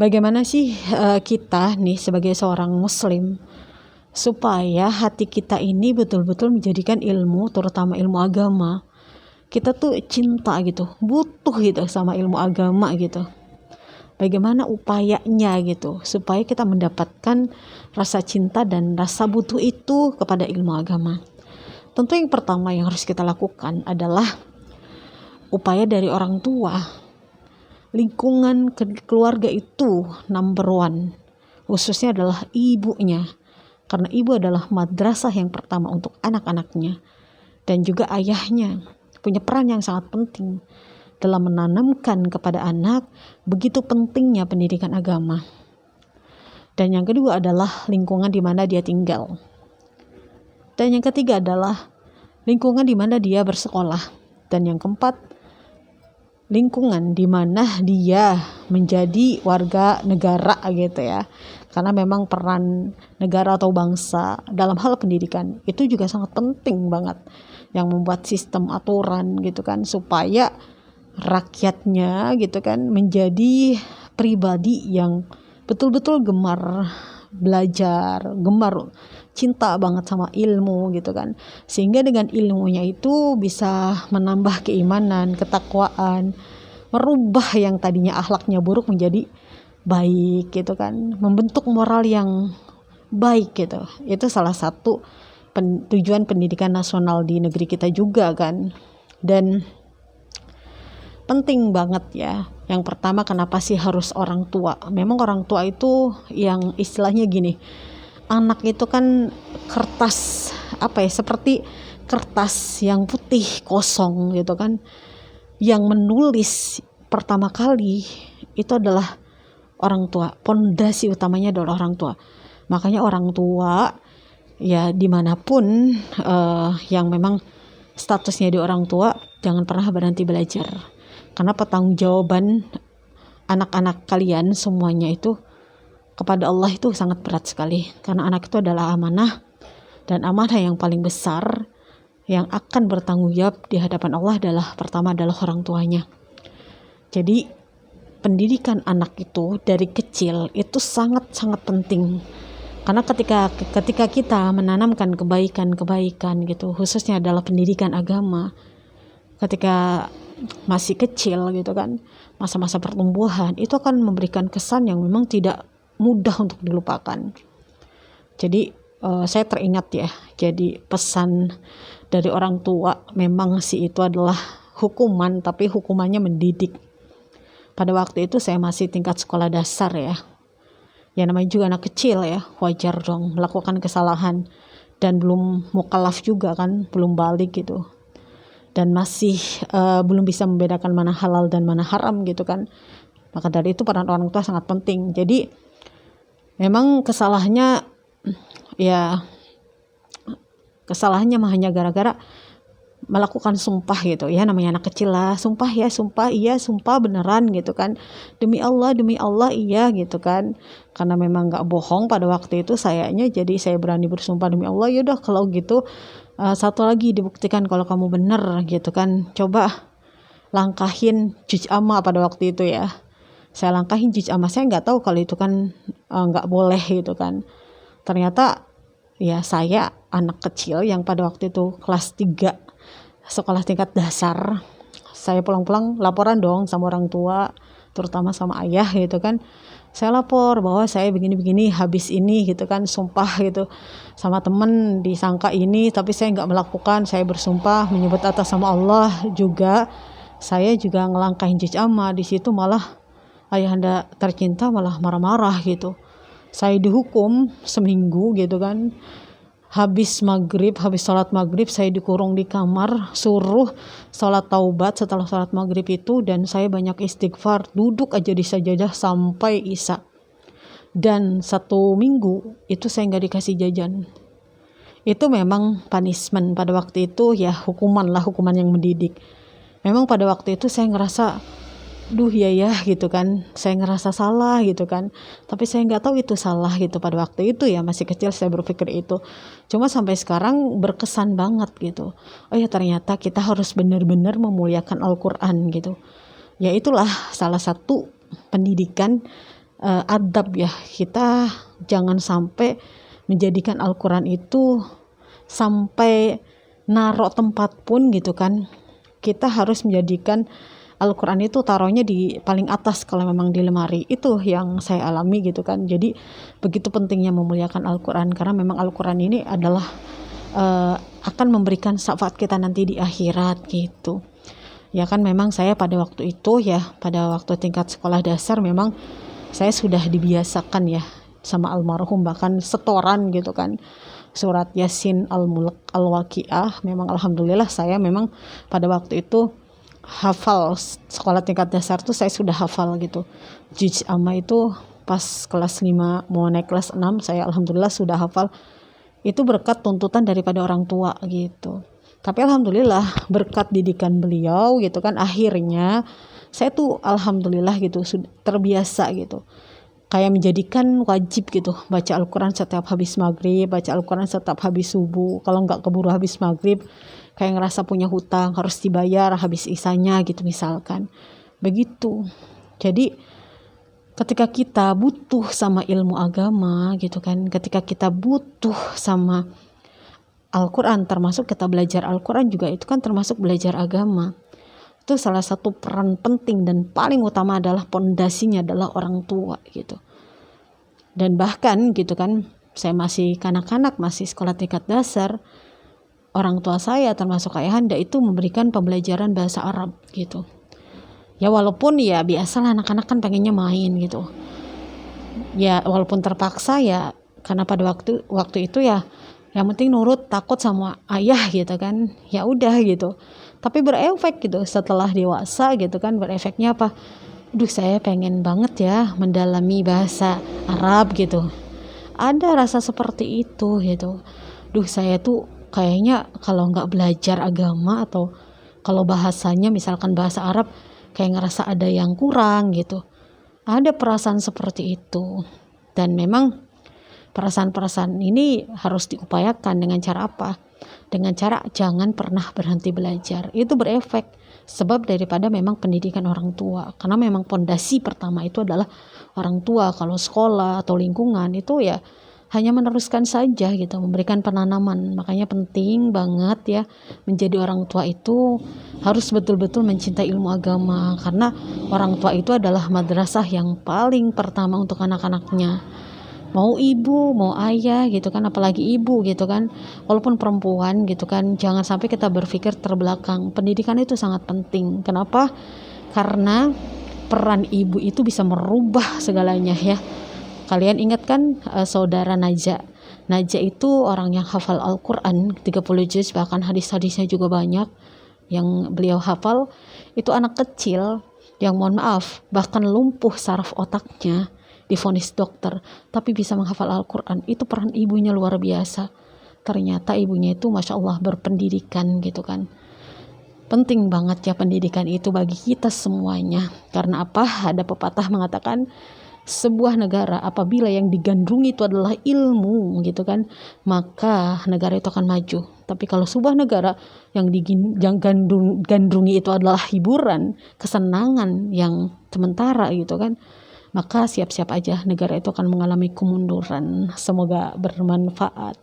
Bagaimana sih kita nih sebagai seorang muslim supaya hati kita ini betul-betul menjadikan ilmu, terutama ilmu agama, kita tuh cinta gitu, butuh gitu sama ilmu agama gitu. Bagaimana upayanya gitu supaya kita mendapatkan rasa cinta dan rasa butuh itu kepada ilmu agama. Tentu yang pertama yang harus kita lakukan adalah upaya dari orang tua. Lingkungan keluarga itu number one, khususnya adalah ibunya, karena ibu adalah madrasah yang pertama untuk anak-anaknya, dan juga ayahnya punya peran yang sangat penting dalam menanamkan kepada anak begitu pentingnya pendidikan agama. Dan yang kedua adalah lingkungan di mana dia tinggal, dan yang ketiga adalah lingkungan di mana dia bersekolah, dan yang keempat lingkungan di mana dia menjadi warga negara gitu ya. Karena memang peran negara atau bangsa dalam hal pendidikan itu juga sangat penting banget, yang membuat sistem aturan gitu kan supaya rakyatnya gitu kan menjadi pribadi yang betul-betul gemar belajar, gemar cinta banget sama ilmu gitu kan, sehingga dengan ilmunya itu bisa menambah keimanan, ketakwaan, merubah yang tadinya akhlaknya buruk menjadi baik gitu kan, membentuk moral yang baik gitu. Itu salah satu tujuan pendidikan nasional di negeri kita juga kan. Dan penting banget ya, yang pertama kenapa sih harus orang tua? Memang orang tua itu yang istilahnya gini, anak itu kan kertas seperti kertas yang putih kosong gitu kan, yang menulis pertama kali itu adalah orang tua. Pondasi utamanya adalah orang tua. Makanya orang tua ya dimanapun yang memang statusnya di orang tua, jangan pernah berhenti belajar, karena pertanggungjawaban anak-anak kalian semuanya itu kepada Allah itu sangat berat sekali, karena anak itu adalah amanah, dan amanah yang paling besar yang akan bertanggung jawab di hadapan Allah pertama adalah orang tuanya. Jadi pendidikan anak itu dari kecil itu sangat-sangat penting, karena ketika kita menanamkan kebaikan gitu, khususnya adalah pendidikan agama ketika masih kecil gitu kan, masa-masa pertumbuhan, itu akan memberikan kesan yang memang tidak mudah untuk dilupakan. Jadi saya teringat ya, jadi pesan dari orang tua memang sih itu adalah hukuman, tapi hukumannya mendidik. Pada waktu itu saya masih tingkat sekolah dasar ya namanya juga anak kecil ya, wajar dong melakukan kesalahan, dan belum mukallaf juga kan, belum balik gitu, dan masih belum bisa membedakan mana halal dan mana haram gitu kan. Maka dari itu peran orang tua sangat penting. Jadi memang kesalahannya hanya gara-gara melakukan sumpah gitu ya, namanya anak kecil lah, sumpah iya sumpah beneran gitu kan, demi Allah iya gitu kan, karena memang nggak bohong pada waktu itu sayanya, jadi saya berani bersumpah demi Allah. Yaudah kalau gitu satu lagi dibuktikan kalau kamu bener gitu kan, coba langkahin juz amma. Pada waktu itu ya saya langkahin juz amma, saya nggak tahu kalau itu kan nggak boleh gitu kan. Ternyata ya saya anak kecil yang pada waktu itu kelas 3 sekolah tingkat dasar, saya pulang-pulang laporan dong sama orang tua, terutama sama ayah gitu kan. Saya lapor bahwa saya begini-begini habis ini gitu kan, sumpah gitu sama temen, disangka ini tapi saya nggak melakukan, saya bersumpah menyebut atas sama Allah juga, saya juga ngelangkahin juz amma. Di situ malah ayahanda tercinta malah marah-marah gitu. Saya dihukum seminggu gitu kan, habis sholat maghrib saya dikurung di kamar, suruh sholat taubat setelah sholat maghrib itu, dan saya banyak istighfar, duduk aja di sajadah sampai isya. Dan 1 minggu itu saya nggak dikasih jajan. Itu memang punishment pada waktu itu ya, hukuman yang mendidik. Memang pada waktu itu saya ngerasa ya gitu kan, saya ngerasa salah gitu kan, tapi saya nggak tahu itu salah gitu pada waktu itu ya, masih kecil saya berpikir itu. Cuma sampai sekarang berkesan banget gitu, oh ya ternyata kita harus benar-benar memuliakan Al-Quran gitu ya. Itulah salah satu pendidikan adab ya, kita jangan sampai menjadikan Al-Quran itu sampai narok tempat pun gitu kan. Kita harus menjadikan Al-Quran itu taruhnya di paling atas kalau memang di lemari. Itu yang saya alami gitu kan. Jadi begitu pentingnya memuliakan Al-Quran, karena memang Al-Quran ini adalah akan memberikan syafaat kita nanti di akhirat gitu. Ya kan, memang saya pada waktu itu ya, pada waktu tingkat sekolah dasar memang saya sudah dibiasakan ya sama almarhum, bahkan setoran gitu kan, surat Yasin, Al-Mulk, Al-Waqiah. Memang alhamdulillah saya memang pada waktu itu hafal. Sekolah tingkat dasar tuh saya sudah hafal gitu. Juz amma itu pas kelas 5 mau naik kelas 6 saya alhamdulillah sudah hafal. Itu berkat tuntutan daripada orang tua gitu. Tapi alhamdulillah berkat didikan beliau gitu kan, akhirnya saya tuh alhamdulillah gitu sudah terbiasa gitu. Kayak menjadikan wajib gitu baca Al-Quran setiap habis maghrib, baca Al-Quran setiap habis subuh. Kalau nggak keburu habis maghrib, kayak ngerasa punya hutang harus dibayar habis isanya gitu misalkan. Begitu. Jadi ketika kita butuh sama ilmu agama gitu kan, ketika kita butuh sama Al-Quran, termasuk kita belajar Al-Quran juga itu kan termasuk belajar agama. Itu salah satu peran penting dan paling utama adalah pondasinya adalah orang tua gitu. Dan bahkan gitu kan, saya masih kanak-kanak, masih sekolah tingkat dasar, orang tua saya termasuk ayahanda itu memberikan pembelajaran bahasa Arab gitu. Ya walaupun ya biasalah anak-anak kan pengennya main gitu. Ya walaupun terpaksa ya, karena pada waktu itu ya yang penting nurut, takut sama ayah gitu kan. Ya udah gitu. Tapi berefek gitu setelah dewasa gitu kan, berefeknya apa? Saya pengen banget ya mendalami bahasa Arab gitu. Ada rasa seperti itu gitu. Saya tuh kayaknya kalau nggak belajar agama atau kalau bahasanya misalkan bahasa Arab kayak ngerasa ada yang kurang gitu. Ada perasaan seperti itu. Dan memang perasaan-perasaan ini harus diupayakan dengan cara apa? Dengan cara jangan pernah berhenti belajar. Itu berefek sebab daripada memang pendidikan orang tua. Karena memang pondasi pertama itu adalah orang tua. Kalau sekolah atau lingkungan itu ya hanya meneruskan saja gitu, memberikan penanaman. Makanya penting banget ya menjadi orang tua itu harus betul-betul mencintai ilmu agama, karena orang tua itu adalah madrasah yang paling pertama untuk anak-anaknya. Mau ibu, mau ayah gitu kan, apalagi ibu gitu kan, walaupun perempuan gitu kan, jangan sampai kita berpikir terbelakang. Pendidikan itu sangat penting. Kenapa? Karena peran ibu itu bisa merubah segalanya ya. Kalian ingat kan saudara Najah itu orang yang hafal Al-Quran 30 juz, bahkan hadis-hadisnya juga banyak yang beliau hafal. Itu anak kecil yang mohon maaf bahkan lumpuh saraf otaknya, divonis dokter, tapi bisa menghafal Al-Quran. Itu peran ibunya luar biasa. Ternyata ibunya itu Masya Allah berpendidikan gitu kan. Penting banget ya pendidikan itu bagi kita semuanya. Karena apa? Ada pepatah mengatakan sebuah negara apabila yang digandrungi itu adalah ilmu gitu kan, maka negara itu akan maju. Tapi kalau sebuah negara yang digandrungi itu adalah hiburan, kesenangan yang sementara gitu kan, maka siap-siap aja negara itu akan mengalami kemunduran. Semoga bermanfaat.